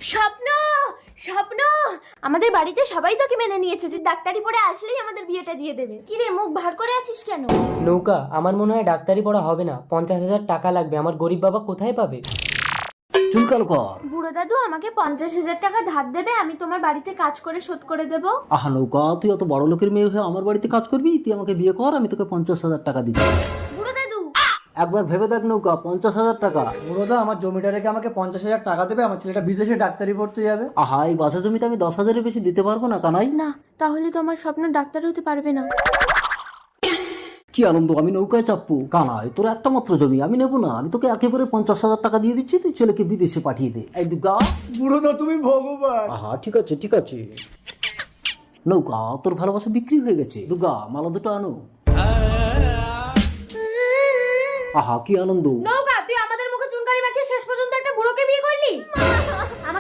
স্বপ্ন, স্বপ্ন, আমাদের বাড়িতে সবাই তোকে মেনে নিয়েছে, তুই ডাক্তারি পড়ে আসলেই আমাদের বিয়েটা দিয়ে দেবে। কি রে, মুখ ভার করে আছিস কেন? নৌকা, আমার মনে হয় ডাক্তারি পড়া হবে না, 50,000 টাকা লাগবে। আমার গরিব বাবা কোথায় পাবে? চুলকাল কর। বুড়ো দাদু আমাকে 50,000 টাকা ধার দেবে, আমি তোমার বাড়িতে কাজ করে শোধ করে দেবো। আহা নৌকা, তুই অত বড় লোকের মেয়ে হয়ে আমার বাড়িতে কাজ করবি? তুই আমাকে বিয়ে কর, আমি তোকে 50,000 টাকা দিচ্ছি। বুড়ো দাদু, একবার ভেবে দেখ নৌকা, 50,000 টাকা। বুড়োদা, আমার জমিটা রেখে আমাকে 50,000 টাকা দেবে, আমার ছেলেটা বিদেশে ডাক্তারি পড়তে যাবে। আহা, এই বাসা জমিতে আমি 10,000-এর বেশি দিতে পারবো না কানাই। না তাহলে তো আমার স্বপ্ন ডাক্তার হতে পারবে না। কি আনন্দ, আমি নৌকায় চাপবো? কানাই, তোর একটা মাত্র জমি, আমি নেবো না। আমি তোকে একেবারে 50,000 টাকা দিয়ে দিচ্ছি, তুই ছেলেকে বিদেশে পাঠিয়ে দে। এই দুর্গা। বুড়োদা, তুমি ভগবান। আহা, ঠিক আছে ঠিক আছে। নৌকা, তোর ভালোবাসা বিক্রি হয়ে গেছে। দুর্গা, মালা দুটো আনো। আহা, কি আনন্দ। নৌকা